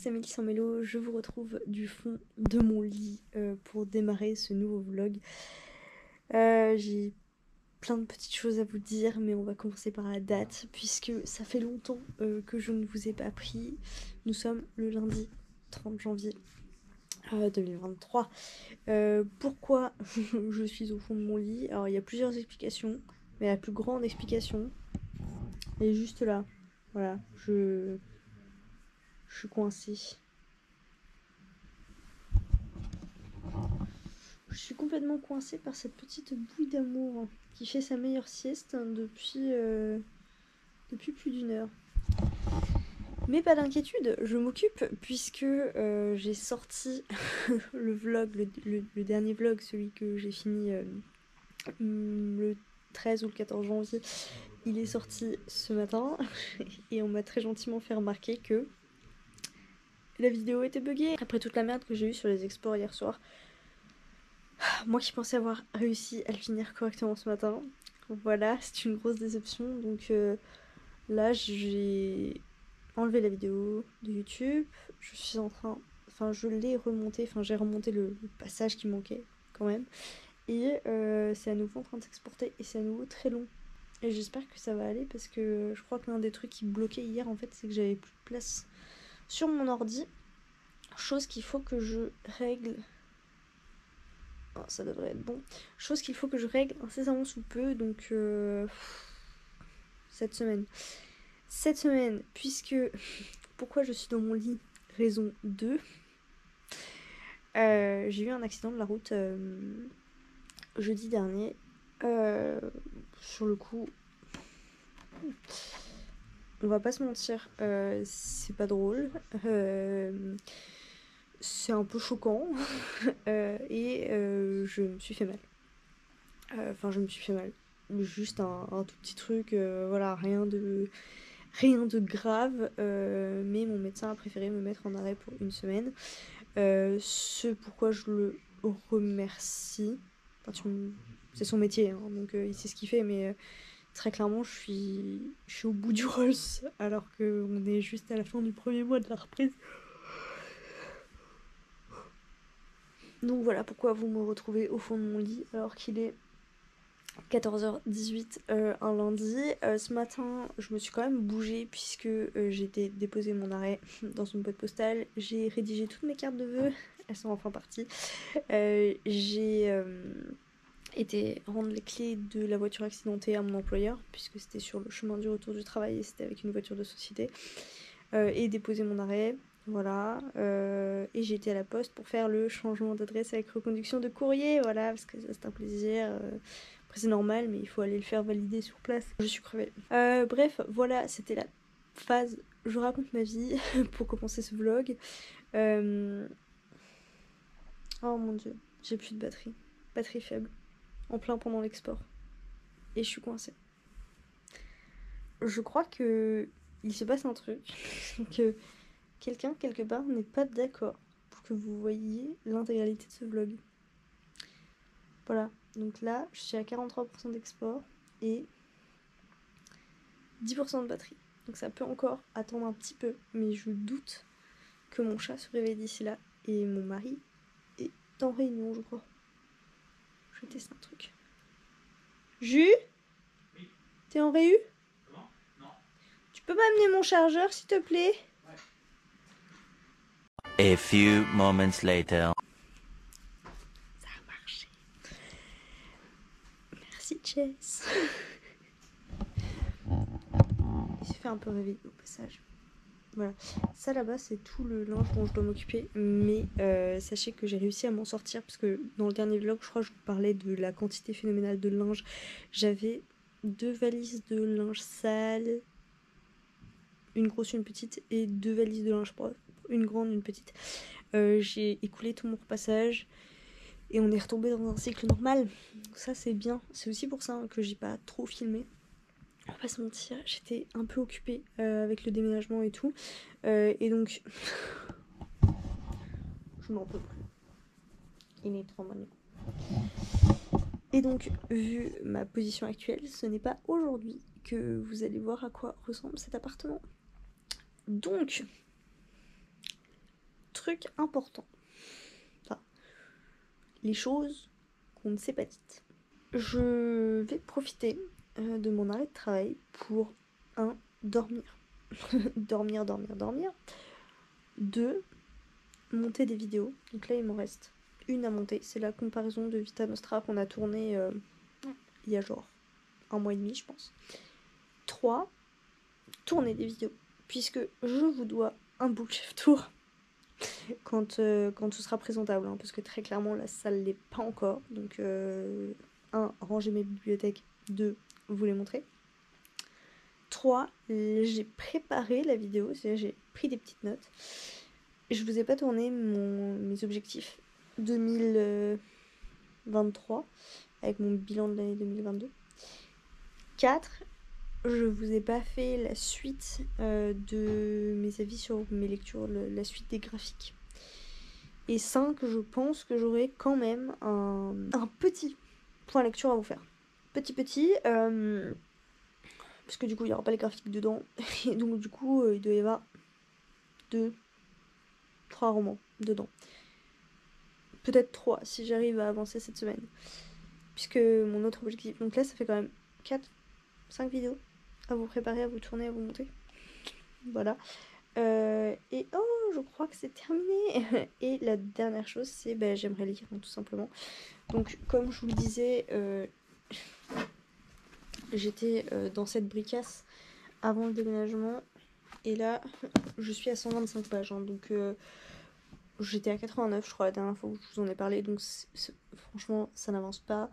c'est Mélisse en Mélo, je vous retrouve du fond de mon lit pour démarrer ce nouveau vlog. J'ai plein de petites choses à vous dire, mais on va commencer par la date, puisque ça fait longtemps que je ne vous ai pas pris. Nous sommes le lundi 30 janvier 2023. Pourquoi je suis au fond de mon lit? Alors il y a plusieurs explications, mais la plus grande explication est juste là. Voilà, je suis coincée. Je suis complètement coincée par cette petite bouille d'amour qui fait sa meilleure sieste depuis plus d'une heure. Mais pas d'inquiétude, je m'occupe puisque j'ai sorti le vlog, le dernier vlog, celui que j'ai fini le 13 ou le 14 janvier. Il est sorti ce matin et on m'a très gentiment fait remarquer que la vidéo était buggée. Après toute la merde que j'ai eue sur les exports hier soir, moi qui pensais avoir réussi à le finir correctement ce matin, voilà, c'est une grosse déception. Donc là, j'ai enlevé la vidéo de YouTube. Je suis en train... Enfin, je l'ai remonté. Enfin, j'ai remonté le passage qui manquait quand même. Et c'est à nouveau en train de s'exporter. Et c'est à nouveau très long. Et j'espère que ça va aller parce que je crois que l'un des trucs qui bloquait hier, en fait, c'est que j'avais plus de place sur mon ordi. Chose qu'il faut que je règle... Oh, ça devrait être bon. Chose qu'il faut que je règle incessamment sous peu, donc cette semaine. Cette semaine, puisque... Pourquoi je suis dans mon lit? Raison 2. J'ai eu un accident de la route jeudi dernier. Sur le coup, on va pas se mentir, c'est pas drôle. C'est un peu choquant. Et je me suis fait mal. Enfin, je me suis fait mal. Juste un tout petit truc, voilà, rien de grave. Mais mon médecin a préféré me mettre en arrêt pour une semaine. Ce pourquoi je le remercie. Enfin, c'est son métier, hein, donc il sait ce qu'il fait, mais très clairement, je suis au bout du Rolls, alors qu'on est juste à la fin du premier mois de la reprise. Donc voilà pourquoi vous me retrouvez au fond de mon lit, alors qu'il est 14h18 un lundi. Ce matin, je me suis quand même bougée puisque j'ai été déposer mon arrêt dans une boîte postale. J'ai rédigé toutes mes cartes de vœux, elles sont enfin parties. J'ai été rendre les clés de la voiture accidentée à mon employeur puisque c'était sur le chemin du retour du travail et c'était avec une voiture de société. Et déposer mon arrêt. Voilà, et j'ai été à la poste pour faire le changement d'adresse avec reconduction de courrier, voilà, parce que ça c'est un plaisir. Après c'est normal, mais il faut aller le faire valider sur place. Je suis crevée. Bref, voilà, c'était la phase je raconte ma vie pour commencer ce vlog. Oh mon dieu, j'ai plus de batterie. Batterie faible. En plein pendant l'export. Et je suis coincée. Je crois que il se passe un truc. Que quelqu'un quelque part n'est pas d'accord pour que vous voyiez l'intégralité de ce vlog. Voilà, donc là je suis à 43% d'export et 10% de batterie. Donc ça peut encore attendre un petit peu, mais je doute que mon chat se réveille d'ici là. Et mon mari est en réunion, je crois. Je vais tester un truc. Jus? Oui. T'es en réu? Comment? Non. Tu peux m'amener mon chargeur s'il te plaît? A few moments later. Ça a marché. Merci Chess. Il s'est fait un peu réveiller au passage. Voilà, ça là-bas c'est tout le linge dont je dois m'occuper, mais sachez que j'ai réussi à m'en sortir parce que dans le dernier vlog je crois que je vous parlais de la quantité phénoménale de linge. J'avais 2 valises de linge sale, une grosse une petite, et 2 valises de linge propre, une grande une petite. J'ai écoulé tout mon repassage et on est retombé dans un cycle normal, donc ça c'est bien. C'est aussi pour ça que j'ai pas trop filmé. On va pas se mentir, j'étais un peu occupée avec le déménagement et tout. Et donc, je n'en peux plus. Il est trop mignon. Et donc, vu ma position actuelle, ce n'est pas aujourd'hui que vous allez voir à quoi ressemble cet appartement. Donc, trucs importants. Enfin, les choses qu'on ne s'est pas dites. Je vais profiter de mon arrêt de travail pour dormir. dormir. 2, monter des vidéos. Donc là, il m'en reste une à monter. C'est la comparaison de Vita Nostra qu'on a tournée il y a genre 1 mois et demi, je pense. 3, tourner des vidéos. Puisque je vous dois un Bookshelf Tour quand ce sera présentable. Hein, parce que très clairement, la salle l'est pas encore. Donc, 1, ranger mes bibliothèques. 2, vous les montrer. 3, j'ai préparé la vidéo, c'est-à-dire j'ai pris des petites notes. Je vous ai pas tourné mes objectifs 2023 avec mon bilan de l'année 2022. 4, je vous ai pas fait la suite de mes avis sur mes lectures, la suite des graphiques. Et 5, je pense que j'aurai quand même un petit point lecture à vous faire. Petit, parce que du coup il n'y aura pas les graphiques dedans. Et donc du coup il doit y avoir 2, 3 romans dedans. Peut-être 3 si j'arrive à avancer cette semaine. Puisque mon autre objectif... Donc là ça fait quand même 4, 5 vidéos à vous préparer, à vous tourner, à vous monter. Voilà. Et oh, je crois que c'est terminé. Et la dernière chose, c'est j'aimerais lire, tout simplement. Donc comme je vous le disais, j'étais dans cette bricasse avant le déménagement. Et là, je suis à 125 pages. Hein, donc j'étais à 89, je crois, la dernière fois où je vous en ai parlé. Donc franchement, ça n'avance pas.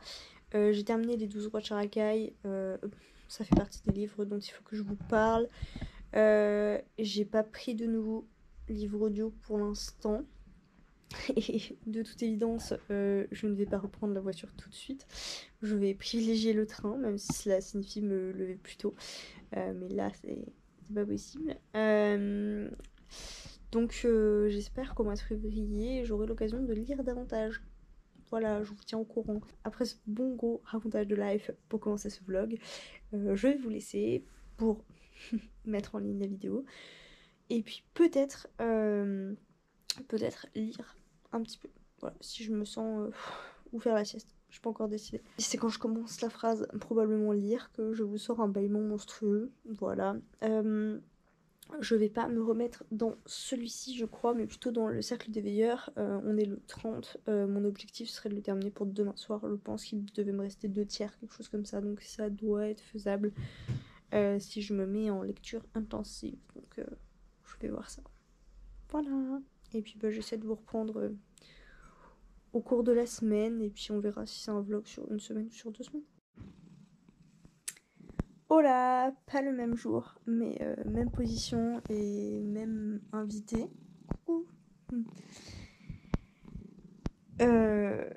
J'ai terminé les 12 rois de Characaille. Ça fait partie des livres dont il faut que je vous parle. J'ai pas pris de nouveaux livres audio pour l'instant. Et de toute évidence, je ne vais pas reprendre la voiture tout de suite. Je vais privilégier le train, même si cela signifie me lever plus tôt. Mais là, c'est pas possible. Donc j'espère qu'au mois de février, j'aurai l'occasion de lire davantage. Voilà, je vous tiens au courant. Après ce bon gros racontage de life pour commencer ce vlog, je vais vous laisser pour mettre en ligne la vidéo. Et puis peut-être lire un petit peu. Voilà, si je me sens ou faire la sieste. Je suis pas encore décidée. C'est quand je commence la phrase probablement lire que je vous sors un bâillement monstrueux. Voilà. Je vais pas me remettre dans celui-ci, je crois, mais plutôt dans le cercle des veilleurs. On est le 30. Mon objectif serait de le terminer pour demain soir. Je pense qu'il devait me rester 2 tiers, quelque chose comme ça. Donc ça doit être faisable si je me mets en lecture intensive. Donc je vais voir ça. Voilà. Et puis j'essaie de vous reprendre au cours de la semaine. Et puis on verra si c'est un vlog sur 1 semaine ou sur 2 semaines. Oh là, pas le même jour, mais même position et même invité. Je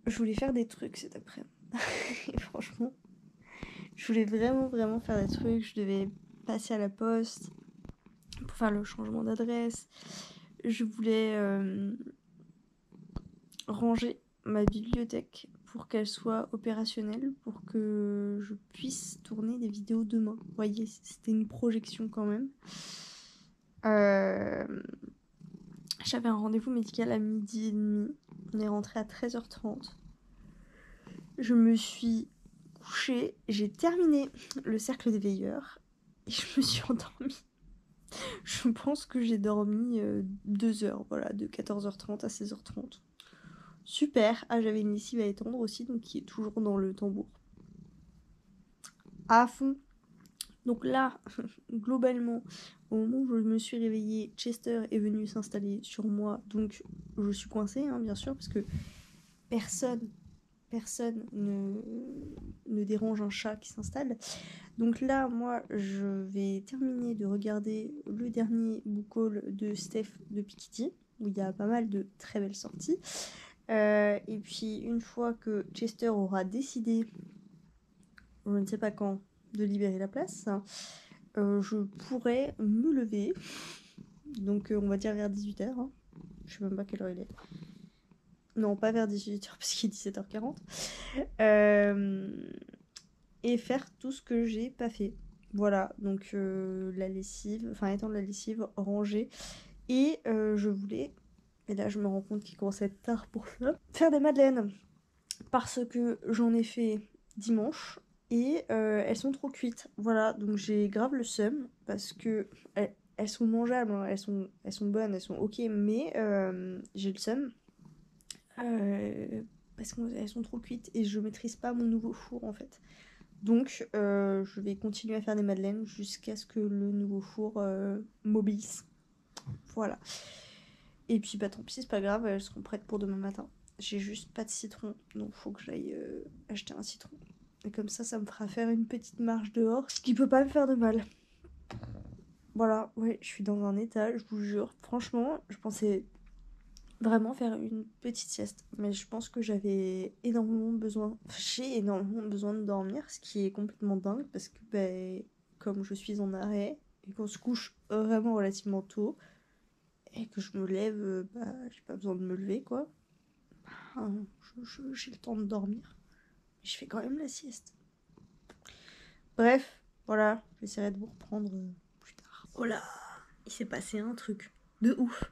voulais faire des trucs cet après-midi. Et franchement, je voulais vraiment faire des trucs. Je devais passer à la poste pour faire le changement d'adresse. Je voulais ranger ma bibliothèque pour qu'elle soit opérationnelle, pour que je puisse tourner des vidéos demain. Vous voyez, c'était une projection quand même. J'avais un rendez-vous médical à 12h30. On est rentré à 13h30. Je me suis couchée, j'ai terminé le cercle des veilleurs et je me suis endormie. Je pense que j'ai dormi 2 heures, voilà, de 14h30 à 16h30. Super. Ah, j'avais une lessive à étendre aussi, donc qui est toujours dans le tambour. À fond. Donc là, globalement, au moment où je me suis réveillée, Chester est venu s'installer sur moi. Donc je suis coincée, hein, bien sûr, parce que personne ne dérange un chat qui s'installe. Donc là, moi, je vais terminer de regarder le dernier book haul de Steph de Piketty, où il y a pas mal de très belles sorties. Et puis une fois que Chester aura décidé, je ne sais pas quand, de libérer la place, je pourrais me lever. Donc on va dire vers 18h. Hein. Je sais même pas quelle heure il est. Non, pas vers 18h parce qu'il est 17h40. Et faire tout ce que j'ai pas fait. Voilà, donc la lessive, enfin étendre la lessive, ranger. Et je voulais et là je me rends compte qu'il commence à être tard pour ça, faire des madeleines. Parce que j'en ai fait dimanche et elles sont trop cuites. Voilà, donc j'ai grave le seum parce que elles sont mangeables, hein, elles sont bonnes, elles sont ok, mais j'ai le seum parce qu'elles sont trop cuites et je maîtrise pas mon nouveau four en fait. Donc je vais continuer à faire des madeleines jusqu'à ce que le nouveau four m'obéisse. Voilà. Et puis bah tant pis, c'est pas grave, elles seront prêtes pour demain matin. J'ai juste pas de citron, donc faut que j'aille acheter un citron. Et comme ça me fera faire une petite marche dehors, ce qui peut pas me faire de mal. Voilà, ouais, je suis dans un état, je vous jure. Franchement, je pensais vraiment faire une petite sieste, mais je pense que j'ai énormément besoin de dormir, ce qui est complètement dingue parce que bah, comme je suis en arrêt et qu'on se couche vraiment relativement tôt et que je me lève, bah j'ai pas besoin de me lever quoi. Enfin, j'ai le temps de dormir, mais je fais quand même la sieste. Bref, voilà, j'essaierai de vous reprendre plus tard. Oh là, il s'est passé un truc de ouf.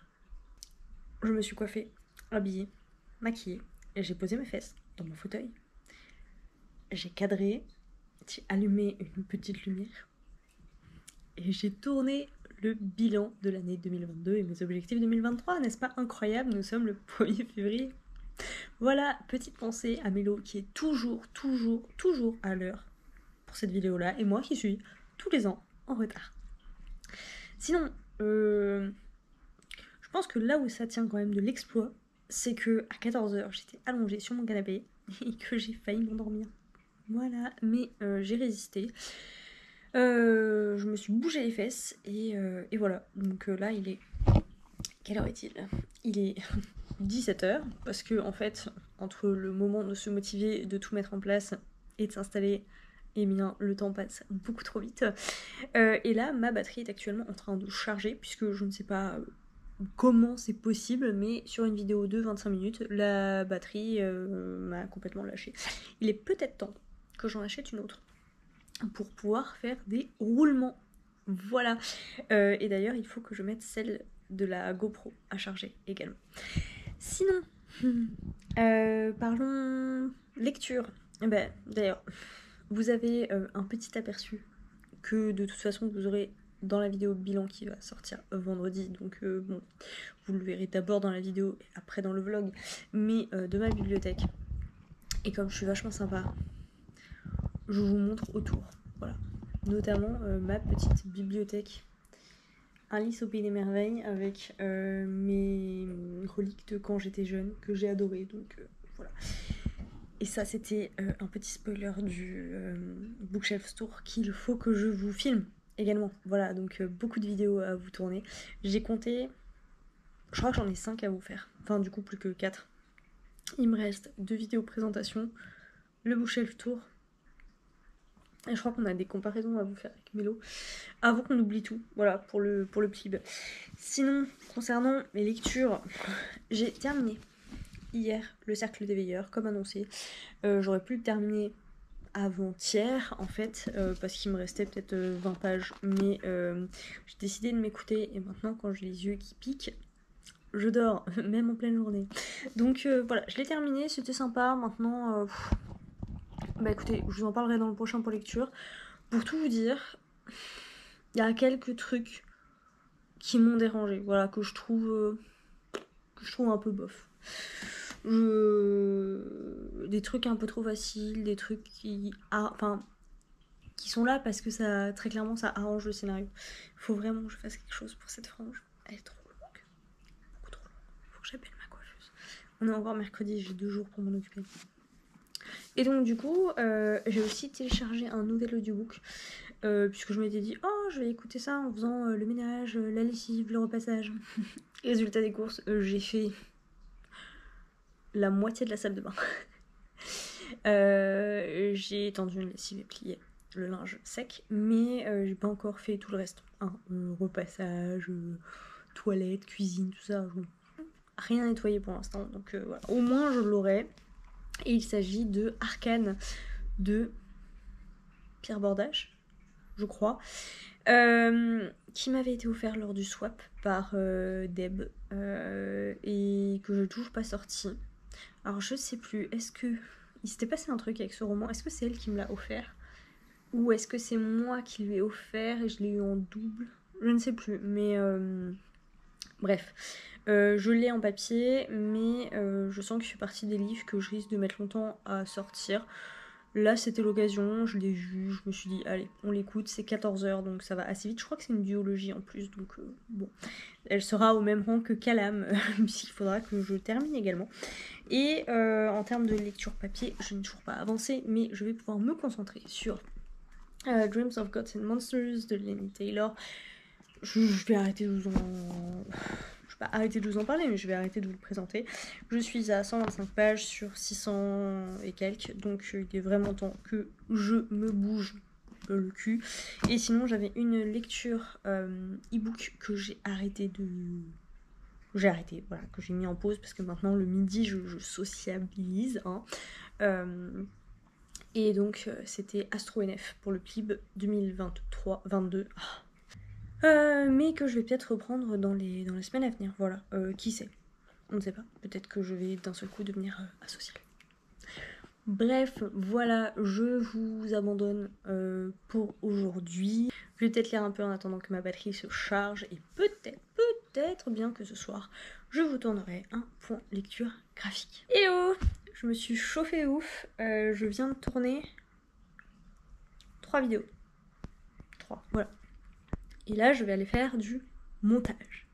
Je me suis coiffée, habillée, maquillée, et j'ai posé mes fesses dans mon fauteuil. J'ai cadré, j'ai allumé une petite lumière, et j'ai tourné le bilan de l'année 2022 et mes objectifs 2023. N'est-ce pas incroyable? Nous sommes le 1er février. Voilà, petite pensée à Mélo qui est toujours à l'heure pour cette vidéo-là, et moi qui suis tous les ans en retard. Sinon, je pense que là où ça tient quand même de l'exploit, c'est que à 14h, j'étais allongée sur mon canapé et que j'ai failli m'endormir. Voilà, mais j'ai résisté. Je me suis bougé les fesses et voilà. Donc là, il est... Quelle heure est-il? Il est 17h, parce que en fait, entre le moment de se motiver, de tout mettre en place et de s'installer, eh bien, le temps passe beaucoup trop vite. Et là, ma batterie est actuellement en train de charger, puisque je ne sais pas comment c'est possible, mais sur une vidéo de 25 minutes, la batterie m'a complètement lâché. Il est peut-être temps que j'en achète une autre pour pouvoir faire des roulements. Voilà. Et d'ailleurs, il faut que je mette celle de la GoPro à charger également. Sinon, parlons lecture. Ben, d'ailleurs, vous avez un petit aperçu que de toute façon vous aurez dans la vidéo bilan qui va sortir vendredi, donc bon, vous le verrez d'abord dans la vidéo et après dans le vlog, mais de ma bibliothèque. Et comme je suis vachement sympa, je vous montre autour, voilà. Notamment ma petite bibliothèque Alice au Pays des Merveilles avec mes reliques de quand j'étais jeune que j'ai adoré, donc voilà. Et ça c'était un petit spoiler du Bookshelf Tour qu'il faut que je vous filme également. Voilà, donc beaucoup de vidéos à vous tourner. J'ai compté, je crois que j'en ai 5 à vous faire, enfin du coup plus que 4. Il me reste 2 vidéos présentation, le Bookshelf Tour. Et je crois qu'on a des comparaisons à vous faire avec Mélo avant qu'on oublie tout, voilà, pour le plib. Sinon, concernant mes lectures, j'ai terminé hier le Cercle des Veilleurs, comme annoncé. J'aurais pu le terminer avant-hier, en fait, parce qu'il me restait peut-être 20 pages. Mais j'ai décidé de m'écouter, et maintenant, quand j'ai les yeux qui piquent, je dors, même en pleine journée. Donc voilà, je l'ai terminé, c'était sympa. Maintenant, bah écoutez, je vous en parlerai dans le prochain pour lecture. Pour tout vous dire, il y a quelques trucs qui m'ont dérangé, voilà, que je trouve un peu bof. Des trucs un peu trop faciles, des trucs qui sont là parce que ça, très clairement, ça arrange le scénario. Faut vraiment que je fasse quelque chose pour cette frange. Elle est trop longue, beaucoup trop longue. Faut que j'appelle ma coiffeuse. On est encore mercredi, j'ai 2 jours pour m'en occuper. Et donc du coup, j'ai aussi téléchargé un nouvel audiobook, puisque je m'étais dit, oh, je vais écouter ça en faisant le ménage, la lessive, le repassage. Résultat des courses, j'ai fait la moitié de la salle de bain. J'ai étendu une lessive et plié le linge sec, mais j'ai pas encore fait tout le reste. Repassage, toilette, cuisine, tout ça. Rien nettoyé pour l'instant, donc voilà. Au moins je l'aurai. Et il s'agit de Arcane de Pierre Bordache, je crois, qui m'avait été offert lors du swap par Deb. et que je n'ai toujours pas sorti. Alors je sais plus, est-ce que il s'était passé un truc avec ce roman? Est-ce que c'est elle qui me l'a offert? Ou est-ce que c'est moi qui lui ai offert et je l'ai eu en double? Je ne sais plus, mais bref. Je l'ai en papier, mais je sens que je fais partie des livres que je risque de mettre longtemps à sortir. Là, c'était l'occasion, je l'ai vu, je me suis dit, allez, on l'écoute, c'est 14h, donc ça va assez vite. Je crois que c'est une duologie en plus, donc bon. Elle sera au même rang que Calam, puisqu'il faudra que je termine également. Et en termes de lecture papier, je n'ai toujours pas avancé, mais je vais pouvoir me concentrer sur Dreams of Gods and Monsters de Laini Taylor. Je vais arrêter de vous en... Je vais pas arrêter de vous en parler, mais je vais arrêter de vous le présenter. Je suis à 125 pages sur 600 et quelques, donc il est vraiment temps que je me bouge le cul. Et sinon, j'avais une lecture e-book que j'ai arrêté, voilà, que j'ai mis en pause parce que maintenant le midi je sociabilise. Hein. Et donc c'était Astro NF pour le PLIB 2023-22. Mais que je vais peut-être reprendre dans les semaines à venir, voilà. Qui sait? On ne sait pas. Peut-être que je vais d'un seul coup devenir asociale. Bref, voilà, je vous abandonne pour aujourd'hui. Je vais peut-être lire un peu en attendant que ma batterie se charge et peut-être bien que ce soir, je vous tournerai un point lecture graphique. Et oh, je me suis chauffée ouf. Je viens de tourner 3 vidéos. 3, voilà. Et là, je vais aller faire du montage.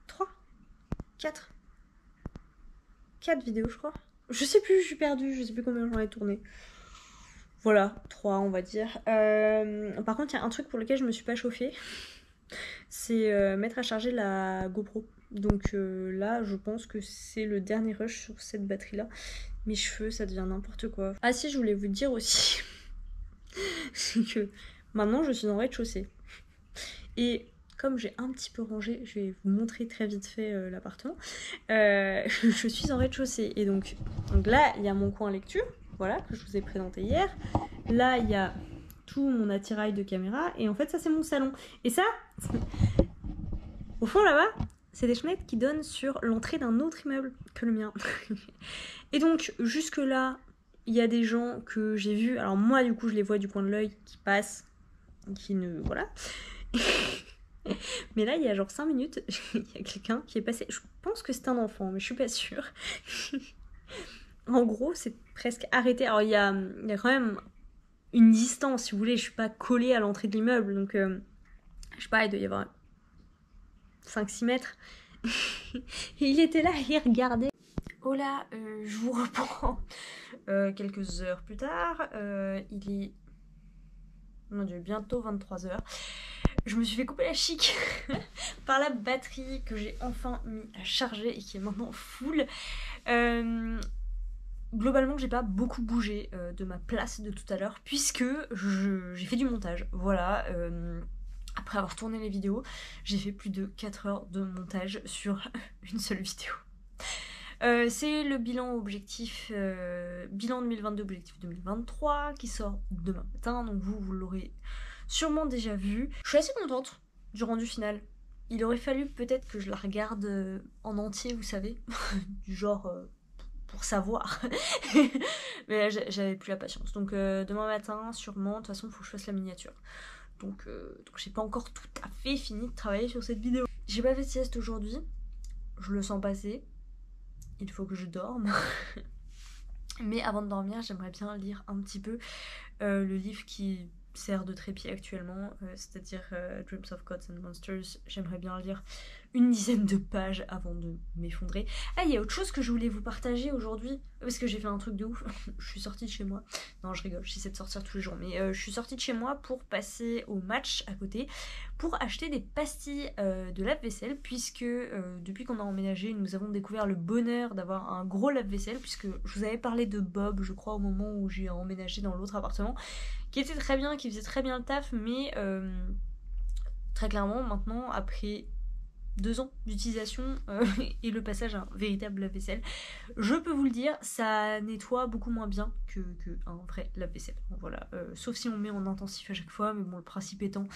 3, 4 vidéos, je crois. Je sais plus, je suis perdue, je sais plus combien j'en ai tourné. Voilà, 3 on va dire. Par contre, il y a un truc pour lequel je me suis pas chauffée. C'est mettre à charger la GoPro. Donc là, je pense que c'est le dernier rush sur cette batterie-là. Mes cheveux, ça devient n'importe quoi. Ah si, je voulais vous dire aussi, c'est que maintenant, je suis en rez-de-chaussée. Et comme j'ai un petit peu rangé, je vais vous montrer très vite fait l'appartement. Je suis en rez-de-chaussée. Et donc là, il y a mon coin lecture, voilà, que je vous ai présenté hier. Là, il y a tout mon attirail de caméra. Et en fait, ça, c'est mon salon. Et ça, au fond, là-bas, c'est des fenêtres qui donnent sur l'entrée d'un autre immeuble que le mien. Et donc, jusque-là, il y a des gens que j'ai vus. Alors moi, du coup, je les vois du coin de l'œil qui passent, qui ne... Voilà. Mais là, il y a genre 5 minutes, il y a quelqu'un qui est passé. Je pense que c'est un enfant, mais je suis pas sûre. En gros, c'est presque arrêté. Alors, il y a quand même une distance, si vous voulez. Je suis pas collée à l'entrée de l'immeuble. Donc, je sais pas, il doit y avoir 5-6 mètres. Et il était là, il regardait. Oh là, je vous reprends quelques heures plus tard. Il est... Mon Dieu, bientôt 23h. Je me suis fait couper la chic par la batterie que j'ai enfin mis à charger et qui est maintenant full. Globalement, j'ai pas beaucoup bougé de ma place de tout à l'heure puisque j'ai fait du montage. Voilà. Après avoir tourné les vidéos, j'ai fait plus de 4 heures de montage sur une seule vidéo. C'est le bilan objectif, bilan 2022, objectif 2023 qui sort demain matin, donc vous l'aurez sûrement déjà vu. Je suis assez contente du rendu final. Il aurait fallu peut-être que je la regarde en entier, vous savez, du genre pour savoir. Mais là, j'avais plus la patience. Donc demain matin, sûrement, de toute façon, il faut que je fasse la miniature. Donc j'ai pas encore tout à fait fini de travailler sur cette vidéo. J'ai pas fait de sieste aujourd'hui, je le sens passer. Il faut que je dorme. Mais avant de dormir, j'aimerais bien lire un petit peu le livre qui sert de trépied actuellement, c'est-à-dire Dreams of Gods and Monsters. J'aimerais bien lire une dizaine de pages avant de m'effondrer. Ah, il y a autre chose que je voulais vous partager aujourd'hui, parce que j'ai fait un truc de ouf. Je suis sortie de chez moi. Non, je rigole, j'essaie de sortir tous les jours, mais je suis sortie de chez moi pour passer au match à côté, pour acheter des pastilles de lave-vaisselle, puisque depuis qu'on a emménagé, nous avons découvert le bonheur d'avoir un gros lave-vaisselle, puisque je vous avais parlé de Bob, je crois, au moment où j'ai emménagé dans l'autre appartement, qui était très bien, qui faisait très bien le taf, mais très clairement, maintenant, après 2 ans d'utilisation et le passage à un véritable lave-vaisselle. Je peux vous le dire, ça nettoie beaucoup moins bien que un vrai lave-vaisselle. Bon, voilà, sauf si on met en intensif à chaque fois, mais bon, le principe étant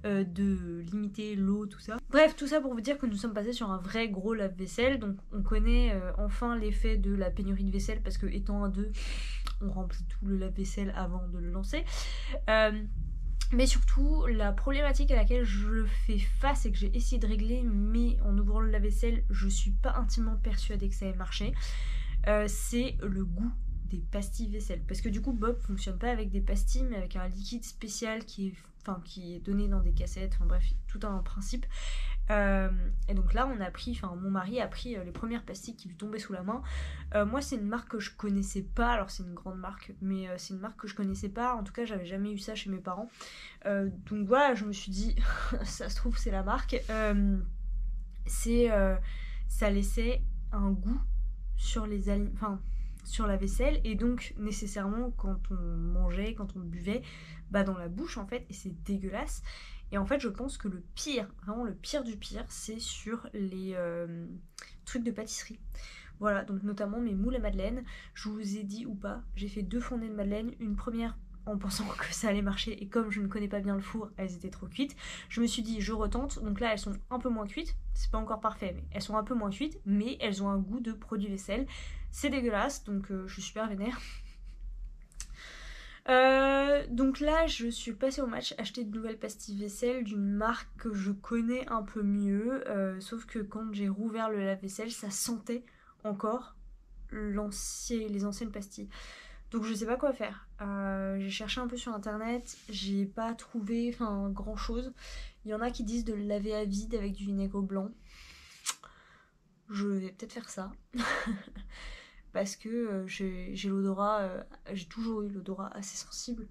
de limiter l'eau, tout ça. Bref, tout ça pour vous dire que nous sommes passés sur un vrai gros lave-vaisselle, donc on connaît enfin l'effet de la pénurie de vaisselle, parce que étant un 2, on remplit tout le lave-vaisselle avant de le lancer. Mais surtout, la problématique à laquelle je fais face et que j'ai essayé de régler, mais en ouvrant le lave-vaisselle, je suis pas intimement persuadée que ça ait marché, c'est le goût des pastilles vaisselle. Parce que du coup, Bob fonctionne pas avec des pastilles, mais avec un liquide spécial qui est donné dans des cassettes, enfin bref, tout un principe. Et donc là, mon mari a pris les premières pastilles qui lui tombaient sous la main. Moi, c'est une marque que je connaissais pas, alors c'est une grande marque, mais c'est une marque que je connaissais pas, en tout cas, j'avais jamais eu ça chez mes parents. Donc voilà, je me suis dit, ça se trouve, c'est la marque. Ça laissait un goût sur les sur la vaisselle, et donc nécessairement quand on mangeait, quand on buvait, dans la bouche en fait, et c'est dégueulasse. Et en fait, je pense que le pire, vraiment le pire du pire, c'est sur les trucs de pâtisserie. Voilà, donc notamment mes moules à madeleine. Je vous ai dit ou pas, j'ai fait 2 fondées de madeleine. Une première en pensant que ça allait marcher, et comme je ne connais pas bien le four, elles étaient trop cuites. Je me suis dit, je retente. Donc là, elles sont un peu moins cuites. C'est pas encore parfait, mais elles sont un peu moins cuites. Mais elles ont un goût de produit vaisselle. C'est dégueulasse, donc je suis super vénère. Donc là, je suis passée au match acheter de nouvelles pastilles vaisselle d'une marque que je connais un peu mieux. Sauf que quand j'ai rouvert le lave-vaisselle, ça sentait encore les anciennes pastilles. Donc je sais pas quoi faire. J'ai cherché un peu sur internet, j'ai pas trouvé grand chose. Il y en a qui disent de le laver à vide avec du vinaigre blanc. Je vais peut-être faire ça. Parce que j'ai l'odorat, j'ai toujours eu l'odorat assez sensible.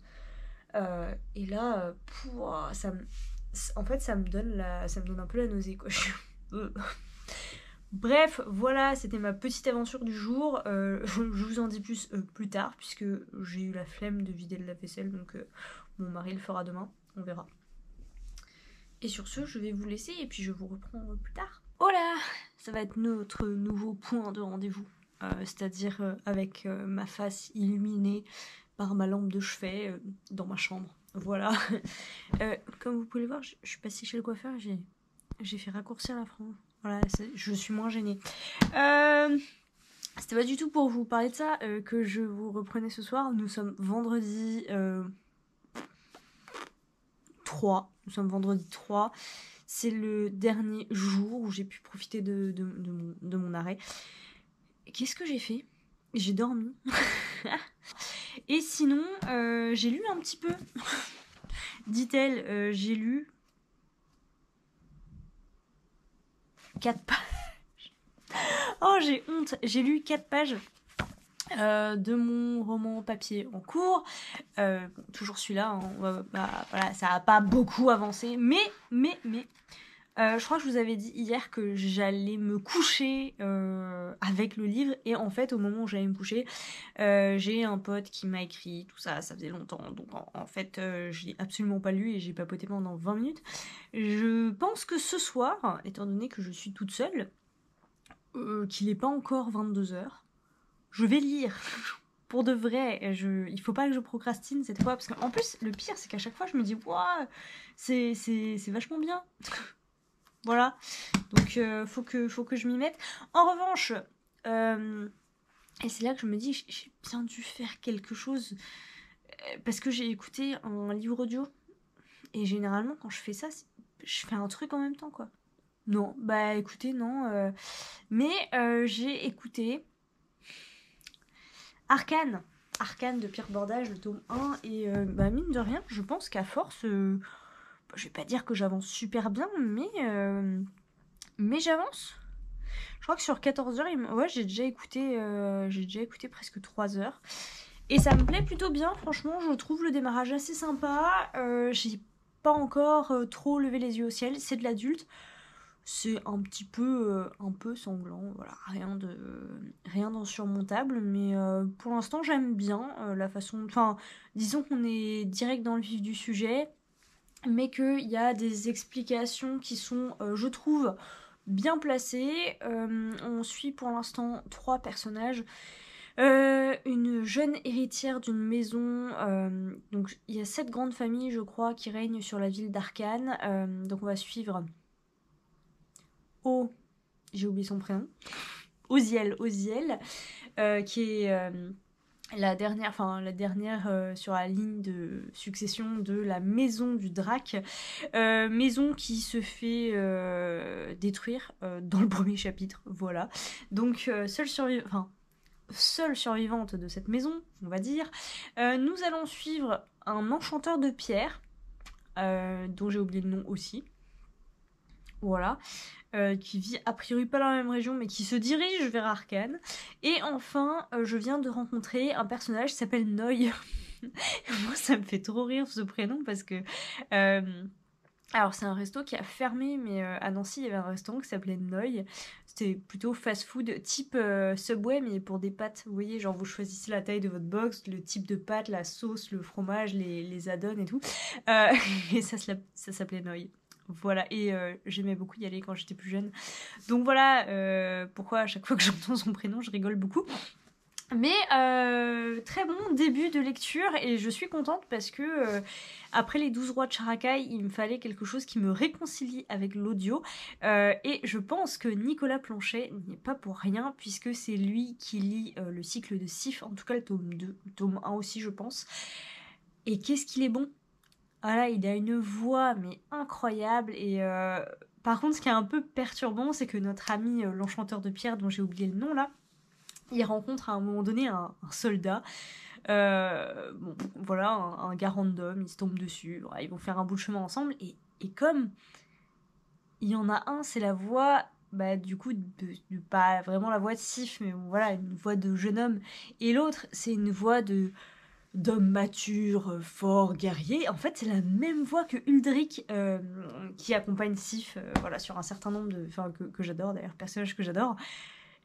Et là, en fait, ça me donne un peu la nausée, quoi. Bref, voilà, c'était ma petite aventure du jour. Je vous en dis plus plus tard, puisque j'ai eu la flemme de vider le lave-vaisselle, donc mon mari le fera demain, on verra. Et sur ce, je vais vous laisser, et puis je vous reprends plus tard. Voilà, ça va être notre nouveau point de rendez-vous. C'est-à-dire avec ma face illuminée par ma lampe de chevet dans ma chambre. Voilà. Comme vous pouvez le voir, je suis passée chez le coiffeur, j'ai fait raccourcir la frange. Voilà, je suis moins gênée. C'était pas du tout pour vous parler de ça que je vous reprenais ce soir. Nous sommes vendredi 3. Nous sommes vendredi 3. C'est le dernier jour où j'ai pu profiter de mon arrêt. Qu'est-ce que j'ai fait? J'ai dormi. Et sinon, j'ai lu un petit peu. Dit-elle, j'ai lu 4 pages. Oh, j'ai honte. J'ai lu 4 pages de mon roman papier en cours. Toujours celui-là. Hein. Voilà, ça n'a pas beaucoup avancé. Mais je crois que je vous avais dit hier que j'allais me coucher avec le livre, et en fait au moment où j'allais me coucher, j'ai un pote qui m'a écrit tout ça, ça faisait longtemps, donc en fait je l'ai absolument pas lu et j'ai papoté pendant 20 minutes. Je pense que ce soir, étant donné que je suis toute seule, qu'il n'est pas encore 22h, je vais lire. Pour de vrai, il faut pas que je procrastine cette fois, parce qu'en plus le pire c'est qu'à chaque fois je me dis waouh, c'est vachement bien. Voilà, donc faut que je m'y mette. En revanche, et c'est là que je me dis, j'ai bien dû faire quelque chose, parce que j'ai écouté un livre audio, et généralement quand je fais ça, je fais un truc en même temps, quoi. Non, écoutez, non. Mais j'ai écouté Arcane de Pierre Bordage, le tome 1, et mine de rien, je pense qu'à force... je vais pas dire que j'avance super bien, mais j'avance. Je crois que sur 14 heures, j'ai déjà écouté presque 3 heures. Et ça me plaît plutôt bien, franchement, je trouve le démarrage assez sympa. J'ai pas encore trop levé les yeux au ciel, c'est de l'adulte. C'est un peu sanglant, voilà, rien d'insurmontable, mais pour l'instant j'aime bien la façon... Enfin, disons qu'on est direct dans le vif du sujet, mais qu'il y a des explications qui sont, je trouve, bien placé. On suit pour l'instant 3 personnages. Une jeune héritière d'une maison, donc il y a 7 grandes familles je crois qui règnent sur la ville d'Arcane, donc on va suivre j'ai oublié son prénom, Oziel, qui est la dernière sur la ligne de succession de la maison du Drac, maison qui se fait détruire dans le premier chapitre, voilà. Donc seule survivante de cette maison, on va dire. Nous allons suivre un enchanteur de pierre, dont j'ai oublié le nom aussi. Voilà. Qui vit a priori pas dans la même région, mais qui se dirige vers Arcane. Et enfin, je viens de rencontrer un personnage qui s'appelle Noy. Moi, ça me fait trop rire ce prénom parce que... alors, c'est un resto qui a fermé, mais à Nancy, il y avait un restaurant qui s'appelait Noy. C'était plutôt fast-food type Subway, mais pour des pâtes. Vous voyez, genre vous choisissez la taille de votre box, le type de pâte, la sauce, le fromage, les add-ons et tout. Et ça s'appelait Noy. Voilà, et j'aimais beaucoup y aller quand j'étais plus jeune. Donc voilà pourquoi à chaque fois que j'entends son prénom, je rigole beaucoup. Mais très bon début de lecture et je suis contente parce que après les 12 rois de Charakai, il me fallait quelque chose qui me réconcilie avec l'audio et je pense que Nicolas Planchet n'y est pas pour rien puisque c'est lui qui lit le cycle de Sif, en tout cas le tome 2, le tome 1 aussi je pense. Et qu'est-ce qu'il est bon! Voilà, il a une voix mais incroyable et par contre ce qui est un peu perturbant c'est que notre ami l'enchanteur de pierre dont j'ai oublié le nom là, il rencontre à un moment donné un soldat, bon, voilà, un gars random, il se tombe dessus, voilà, ils vont faire un bout de chemin ensemble et comme il y en a un c'est la voix du coup de pas vraiment la voix de Sif mais bon, voilà une voix de jeune homme et l'autre c'est une voix d'homme mature, fort, guerrier. En fait, c'est la même voix que Uldric qui accompagne Sif voilà, sur un certain nombre de... Enfin, que j'adore d'ailleurs, personnage que j'adore.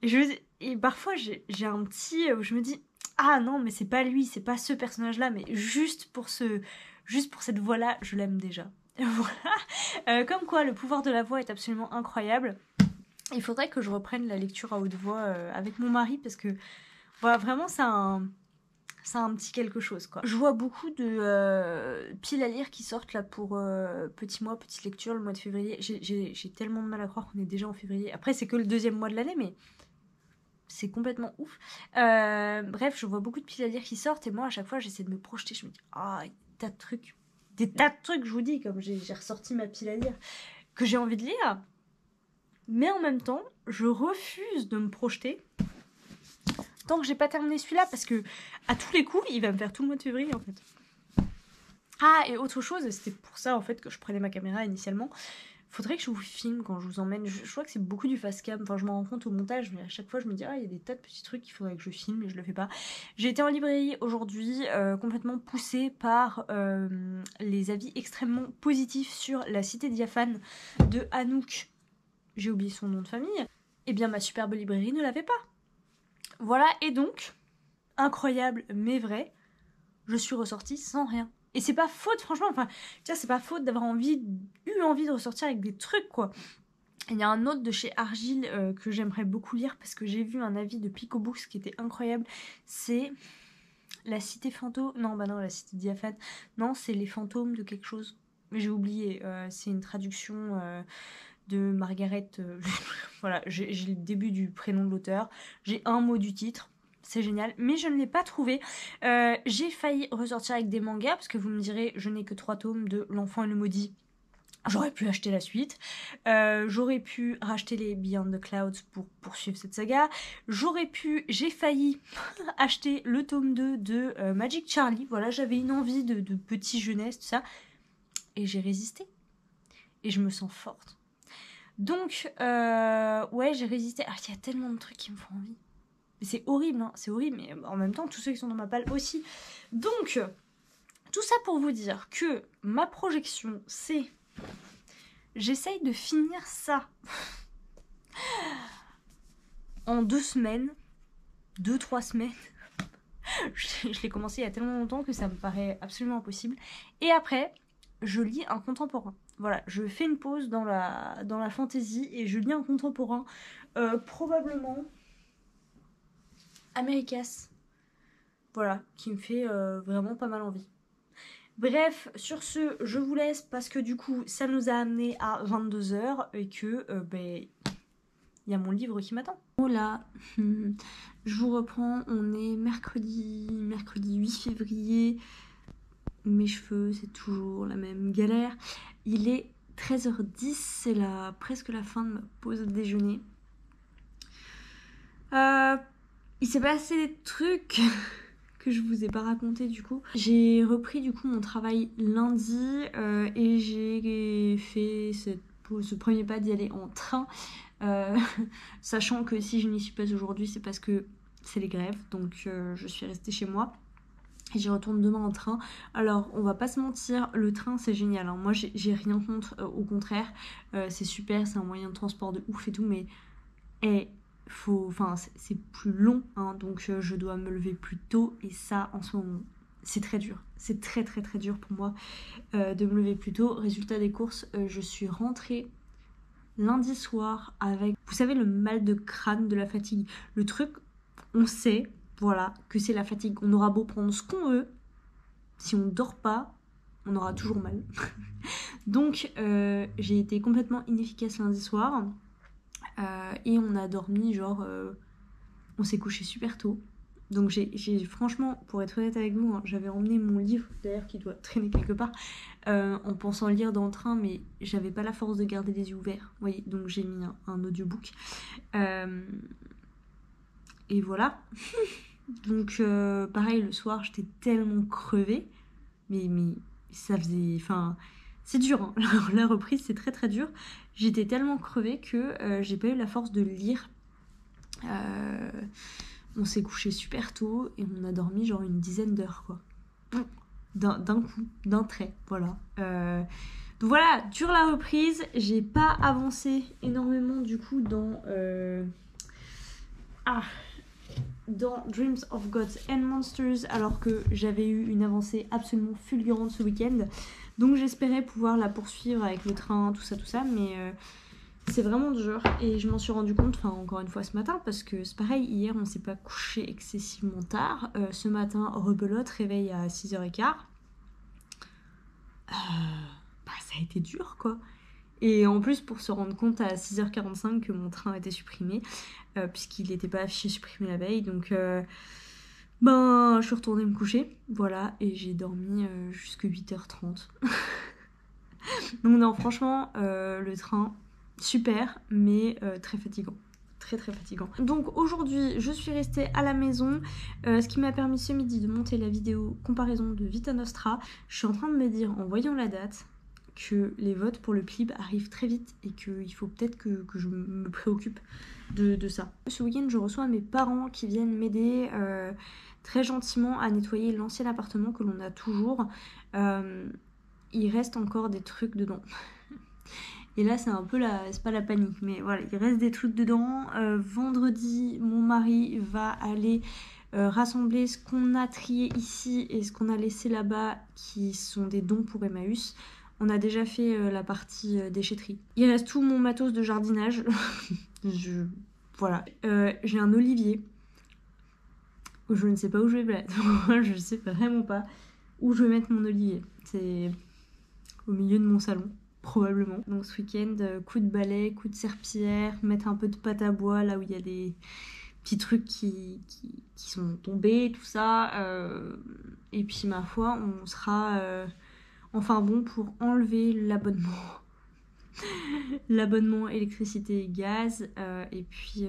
Et parfois, j'ai un petit... je me dis, ah non, mais c'est pas lui, c'est pas ce personnage-là, mais juste pour cette voix-là, je l'aime déjà. Voilà. Comme quoi, le pouvoir de la voix est absolument incroyable. Il faudrait que je reprenne la lecture à haute voix avec mon mari, parce que voilà, vraiment, c'est un petit quelque chose quoi. Je vois beaucoup de piles à lire qui sortent là pour petit mois, petite lecture, le mois de février. J'ai tellement de mal à croire qu'on est déjà en février. Après c'est que le 2e mois de l'année mais c'est complètement ouf. Bref, je vois beaucoup de piles à lire qui sortent et moi à chaque fois j'essaie de me projeter. Je me dis des tas de trucs je vous dis comme j'ai ressorti ma pile à lire que j'ai envie de lire. Mais en même temps je refuse de me projeter tant que j'ai pas terminé celui-là parce que à tous les coups il va me faire tout le mois de février en fait. Ah et autre chose, c'était pour ça en fait que je prenais ma caméra initialement. Faudrait que je vous filme quand je vous emmène. Je crois que c'est beaucoup du fast cam. Enfin je m'en rends compte au montage mais à chaque fois je me dis il y a des tas de petits trucs qu'il faudrait que je filme et je le fais pas. J'ai été en librairie aujourd'hui complètement poussée par les avis extrêmement positifs sur La Cité diaphane de Anouk. J'ai oublié son nom de famille. Et bien ma superbe librairie ne l'avait pas. Voilà, et donc, incroyable mais vrai, je suis ressortie sans rien. Et c'est pas faute, franchement, enfin, c'est pas faute d'avoir eu envie de ressortir avec des trucs, quoi. Il y a un autre de chez Argile que j'aimerais beaucoup lire parce que j'ai vu un avis de Pico Books qui était incroyable. C'est La Cité Fantôme. Non, La Cité Diaphane. Non, c'est Les Fantômes de quelque chose. Mais j'ai oublié. C'est une traduction de Margaret. Voilà, j'ai le début du prénom de l'auteur. J'ai un mot du titre. C'est génial, mais je ne l'ai pas trouvé. J'ai failli ressortir avec des mangas, parce que vous me direz, je n'ai que 3 tomes de L'Enfant et le Maudit. J'aurais pu acheter la suite. J'aurais pu racheter les Beyond the Clouds pour poursuivre cette saga. J'ai failli acheter le tome 2 de Magic Charlie. Voilà, j'avais une envie de petit jeunesse, tout ça. Et j'ai résisté. Et je me sens forte. Donc, ouais, j'ai résisté. Il y a tellement de trucs qui me font envie. C'est horrible, hein, c'est horrible, mais en même temps, tous ceux qui sont dans ma palle aussi. Donc, tout ça pour vous dire que ma projection, c'est... J'essaye de finir ça en 2 semaines, 2-3 semaines. Je l'ai commencé il y a tellement longtemps que ça me paraît absolument impossible. Et après, je lis un contemporain. voilà, je fais une pause dans la fantasy et je lis un contemporain, probablement Americas, voilà, qui me fait vraiment pas mal envie. Bref, sur ce, je vous laisse parce que du coup, ça nous a amené à 22h et que, il y a mon livre qui m'attend. Voilà, je vous reprends, on est mercredi 8 février. Mes cheveux, c'est toujours la même galère. Il est 13h10, c'est presque la fin de ma pause déjeuner. Il s'est passé des trucs que je vous ai pas raconté du coup. J'ai repris du coup mon travail lundi et j'ai fait ce premier pas d'y aller en train. Sachant que si je n'y suis pas aujourd'hui, c'est parce que c'est les grèves, donc je suis restée chez moi. Et j'y retourne demain en train. Alors, on va pas se mentir, le train c'est génial. Hein. Moi j'ai rien contre, au contraire, c'est super, c'est un moyen de transport de ouf et tout, mais c'est plus long, hein, donc je dois me lever plus tôt et ça en ce moment c'est très dur. C'est très très très dur pour moi de me lever plus tôt. Résultat des courses, je suis rentrée lundi soir avec, vous savez, le mal de crâne de la fatigue. Le truc, on sait, voilà, que c'est la fatigue. On aura beau prendre ce qu'on veut, si on dort pas, on aura toujours mal. Donc j'ai été complètement inefficace lundi soir et on a dormi genre, on s'est couché super tôt. Donc j'ai franchement, pour être honnête avec vous, hein, j'avais emmené mon livre, d'ailleurs qui doit traîner quelque part, en pensant lire dans le train, mais j'avais pas la force de garder les yeux ouverts. Vous voyez, donc j'ai mis un audiobook. Et voilà. Donc pareil, le soir, j'étais tellement crevée, mais ça faisait... Enfin, c'est dur, hein. La reprise, c'est très très dur. J'étais tellement crevée que j'ai pas eu la force de lire. On s'est couché super tôt et on a dormi genre une dizaine d'heures, quoi. D'un coup, d'un trait, voilà. Donc voilà, dure la reprise. J'ai pas avancé énormément du coup dans Dreams of Gods and Monsters, alors que j'avais eu une avancée absolument fulgurante ce week-end. Donc j'espérais pouvoir la poursuivre avec le train, tout ça, mais c'est vraiment dur. Et je m'en suis rendu compte, encore une fois ce matin, parce que c'est pareil, hier on s'est pas couché excessivement tard. Ce matin, rebelote, réveil à 6h15. Ça a été dur, quoi. Et en plus, pour se rendre compte à 6h45 que mon train était supprimé, puisqu'il n'était pas affiché supprimé la veille. Donc, je suis retournée me coucher, voilà, et j'ai dormi jusqu'à 8h30. Donc non, franchement, le train, super, mais très fatigant. Très très fatigant. Donc aujourd'hui, je suis restée à la maison, ce qui m'a permis ce midi de monter la vidéo comparaison de Vita Nostra. Je suis en train de me dire, en voyant la date, que les votes pour le PLIB arrivent très vite et qu'il faut peut-être que je me préoccupe de ça. Ce week-end, je reçois mes parents qui viennent m'aider très gentiment à nettoyer l'ancien appartement que l'on a toujours. Il reste encore des trucs dedans. Et là, c'est un peu c'est pas la panique, mais voilà, il reste des trucs dedans. Vendredi, mon mari va aller rassembler ce qu'on a trié ici et ce qu'on a laissé là-bas, qui sont des dons pour Emmaüs. On a déjà fait la partie déchetterie. Il reste tout mon matos de jardinage. Voilà. J'ai un olivier. Je ne sais pas où je vais le mettre. Je ne sais vraiment pas où je vais mettre mon olivier. C'est au milieu de mon salon, probablement. Donc ce week-end, coup de balai, coup de serpillière, mettre un peu de pâte à bois là où il y a des petits trucs qui sont tombés, tout ça. Et puis ma foi, on sera... enfin bon, pour enlever l'abonnement électricité et gaz, et puis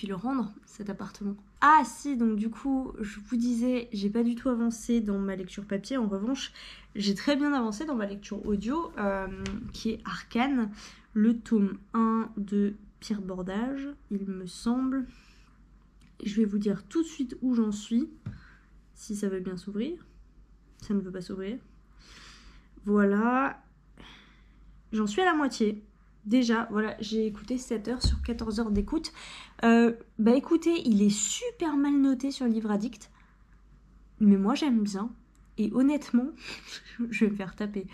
le rendre, cet appartement. Ah si, donc du coup, je vous disais, j'ai pas du tout avancé dans ma lecture papier. En revanche, j'ai très bien avancé dans ma lecture audio, qui est Arcane, le tome 1 de Pierre Bordage, il me semble. Je vais vous dire tout de suite où j'en suis, si ça veut bien s'ouvrir. Ça ne veut pas s'ouvrir. Voilà. J'en suis à la moitié. Déjà, voilà, j'ai écouté 7 heures sur 14 heures d'écoute. Écoutez, il est super mal noté sur Livre Addict. Mais moi, j'aime bien. Et honnêtement, je vais me faire taper.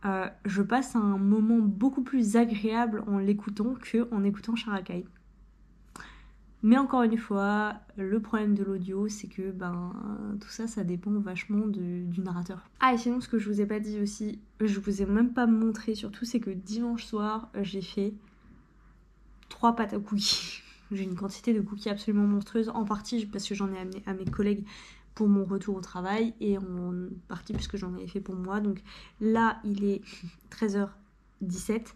je passe un moment beaucoup plus agréable en l'écoutant qu'en écoutant Sharakai. Mais encore une fois, le problème de l'audio, c'est que tout ça, ça dépend vachement du narrateur. Ah, et sinon, ce que je vous ai pas dit aussi, je vous ai même pas montré surtout, c'est que dimanche soir, j'ai fait 3 pâtes à cookies. J'ai une quantité de cookies absolument monstrueuse, en partie parce que j'en ai amené à mes collègues pour mon retour au travail, et en partie parce que j'en avais fait pour moi. Donc là, il est 13h17.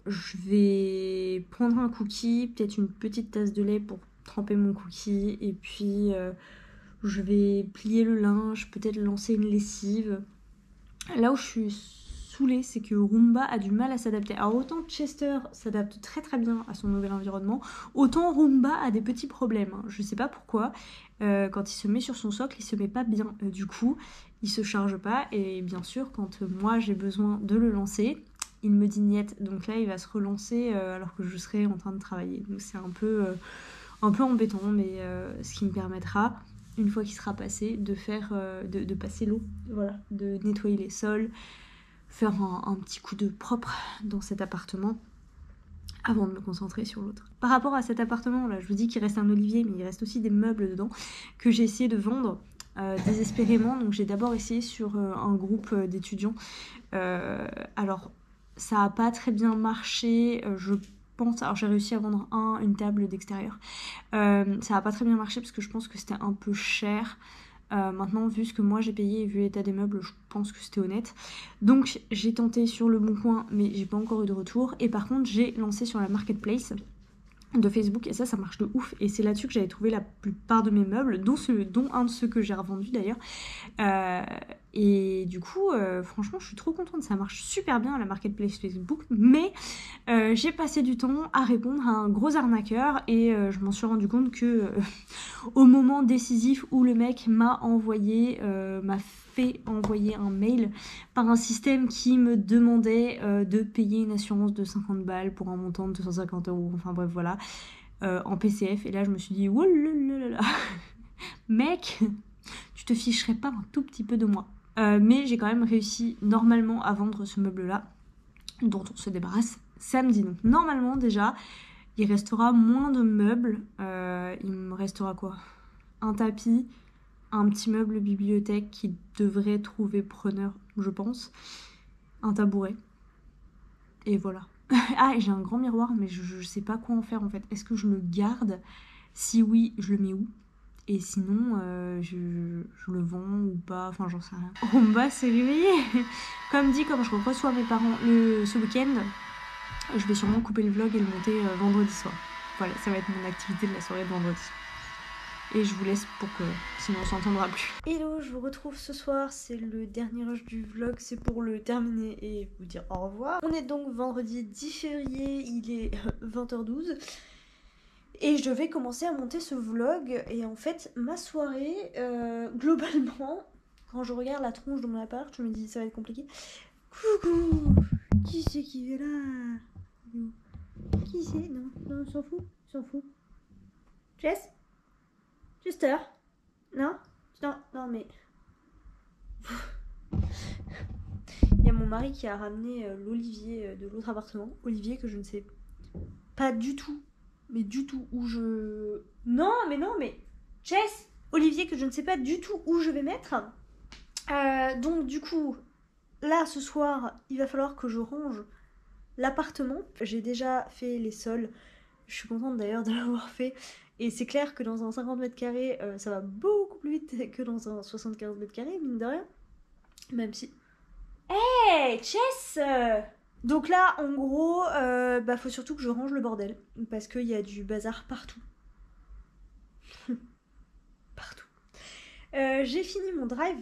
Je vais prendre un cookie, peut-être une petite tasse de lait pour tremper mon cookie, et puis je vais plier le linge, peut-être lancer une lessive. Là où je suis saoulée, c'est que Roomba a du mal à s'adapter. Alors autant Chester s'adapte très très bien à son nouvel environnement, autant Roomba a des petits problèmes. Je sais pas pourquoi. Quand il se met sur son socle, il se met pas bien. Du coup, il se charge pas, et bien sûr, quand moi j'ai besoin de le lancer, il me dit niette. Donc là, il va se relancer alors que je serai en train de travailler. Donc c'est un peu embêtant, mais ce qui me permettra, une fois qu'il sera passé, de faire de passer l'eau, voilà, de nettoyer les sols, faire un petit coup de propre dans cet appartement avant de me concentrer sur l'autre. Par rapport à cet appartement là, je vous dis qu'il reste un olivier, mais il reste aussi des meubles dedans que j'ai essayé de vendre désespérément. Donc j'ai d'abord essayé sur un groupe d'étudiants. Alors ça a pas très bien marché, je pense. Alors j'ai réussi à vendre une table d'extérieur. Ça a pas très bien marché parce que je pense que c'était un peu cher. Maintenant, vu ce que moi j'ai payé et vu l'état des meubles, je pense que c'était honnête. Donc j'ai tenté sur le Bon Coin, mais j'ai pas encore eu de retour. Et par contre, j'ai lancé sur la marketplace de Facebook, et ça marche de ouf. Et c'est là-dessus que j'avais trouvé la plupart de mes meubles, dont un de ceux que j'ai revendu d'ailleurs. Et du coup, franchement, je suis trop contente. Ça marche super bien à la marketplace Facebook. Mais j'ai passé du temps à répondre à un gros arnaqueur, et je m'en suis rendu compte que au moment décisif où le mec m'a fait envoyer un mail par un système qui me demandait de payer une assurance de 50 balles pour un montant de 250 euros. Enfin bref, voilà. En PCF. Et là, je me suis dit, oh là là là, mec, tu te ficherais pas un tout petit peu de moi. Mais j'ai quand même réussi normalement à vendre ce meuble-là, dont on se débarrasse samedi. Donc normalement déjà, il restera moins de meubles. Il me restera quoi ? Un tapis, un petit meuble bibliothèque qui devrait trouver preneur, je pense. Un tabouret. Et voilà. Ah, et j'ai un grand miroir, mais je sais pas quoi en faire en fait. Est-ce que je le garde ? Si oui, je le mets où ? Et sinon, je le vends ou pas, enfin j'en sais rien. Rumba s'est réveillé. Comme dit, comme je reçois mes parents ce week-end, je vais sûrement couper le vlog et le monter vendredi soir. Voilà, ça va être mon activité de la soirée de vendredi. Et je vous laisse pour que sinon on s'entendra plus. Hello, je vous retrouve ce soir, c'est le dernier rush du vlog, c'est pour le terminer et vous dire au revoir. On est donc vendredi 10 février, il est 20h12. Et je vais commencer à monter ce vlog. Et en fait, ma soirée, globalement, quand je regarde la tronche de mon appart, je me dis ça va être compliqué. Coucou, qui c'est qui est là? Qui c'est? Non, on s'en fout, s'en fout. Jess? Chester? Non? Non, mais... Il y a mon mari qui a ramené l'Olivier de l'autre appartement. Olivier que je ne sais pas du tout. Mais du tout où je... Non, mais... Jess, Olivier que je ne sais pas du tout où je vais mettre. Donc du coup, là ce soir, il va falloir que je range l'appartement. J'ai déjà fait les sols. Je suis contente d'ailleurs de l'avoir fait. Et c'est clair que dans un 50 mètres carrés, ça va beaucoup plus vite que dans un 75 mètres carrés, mine de rien. Même si... Hey, Jess! Donc là, en gros, faut surtout que je range le bordel. Parce qu'il y a du bazar partout. Partout. J'ai fini mon drive.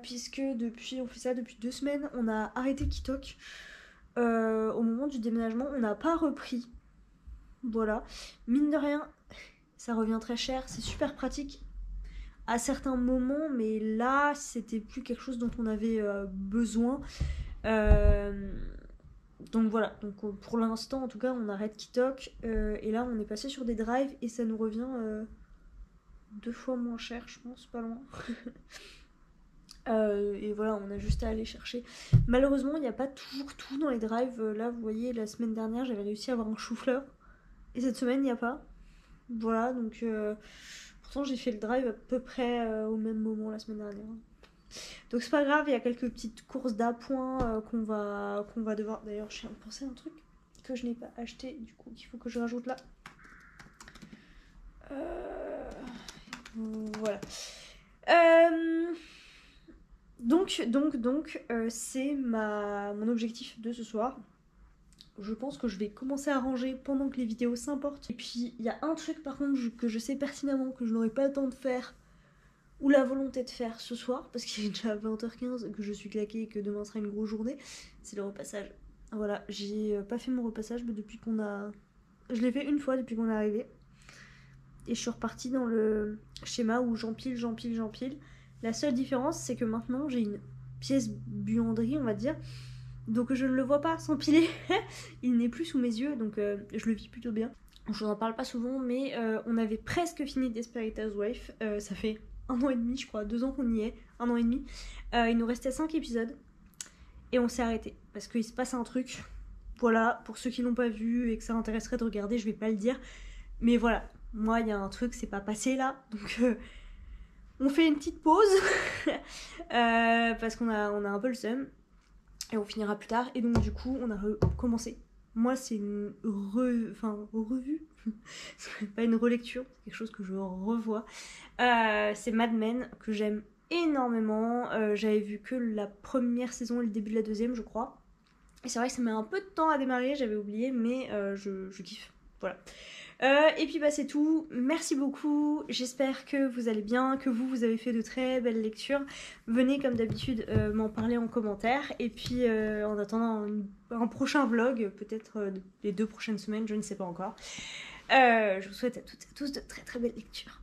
Puisque on fait ça depuis 2 semaines. On a arrêté Kitok. Au moment du déménagement, on n'a pas repris. Voilà. Mine de rien, ça revient très cher. C'est super pratique à certains moments. Mais là, c'était plus quelque chose dont on avait besoin. Donc voilà, donc pour l'instant en tout cas on arrête Kitok et là on est passé sur des drives et ça nous revient 2 fois moins cher, je pense, pas loin. Et voilà, on a juste à aller chercher. Malheureusement, il n'y a pas toujours tout dans les drives. Là, vous voyez, la semaine dernière, j'avais réussi à avoir un chou-fleur. Et cette semaine, il n'y a pas. Voilà, donc pourtant j'ai fait le drive à peu près au même moment la semaine dernière. Donc c'est pas grave, il y a quelques petites courses d'appoint qu'on va devoir... D'ailleurs, je viens de penser à un truc que je n'ai pas acheté, du coup, qu'il faut que je rajoute là. Voilà. Donc c'est mon objectif de ce soir. Je pense que je vais commencer à ranger pendant que les vidéos s'importent. Et puis il y a un truc par contre que je sais pertinemment que je n'aurai pas le temps de faire ou la volonté de faire ce soir, parce qu'il est déjà 20h15, que je suis claquée et que demain sera une grosse journée, c'est le repassage. Voilà, j'ai pas fait mon repassage mais depuis qu'on a... Je l'ai fait une fois depuis qu'on est arrivé. Et je suis repartie dans le schéma où j'empile. La seule différence, c'est que maintenant j'ai une pièce buanderie, on va dire. Donc je ne le vois pas s'empiler. Il n'est plus sous mes yeux, donc je le vis plutôt bien. Je vous en parle pas souvent, mais on avait presque fini Desperate Housewives. Ça fait 1 an et demi, je crois, 2 ans qu'on y est. 1 an et demi. Il nous restait 5 épisodes. Et on s'est arrêté. Parce qu'il se passe un truc. Voilà, pour ceux qui l'ont pas vu et que ça intéresserait de regarder, je vais pas le dire. Mais voilà, moi il y a un truc, c'est pas passé là. Donc on fait une petite pause. Parce qu'on a un peu le seum. Et on finira plus tard. Et donc du coup, on a recommencé. Moi, c'est une revue. C'est pas une relecture, c'est quelque chose que je revois. C'est Mad Men, que j'aime énormément. J'avais vu que la première saison et le début de la deuxième, je crois. Et c'est vrai que ça met un peu de temps à démarrer, j'avais oublié, mais je kiffe. Voilà. Et puis bah c'est tout, merci beaucoup, j'espère que vous allez bien, que vous avez fait de très belles lectures. Venez comme d'habitude m'en parler en commentaire. Et puis en attendant un prochain vlog, peut-être les 2 prochaines semaines, je ne sais pas encore. Je vous souhaite à toutes et à tous de très très belles lectures.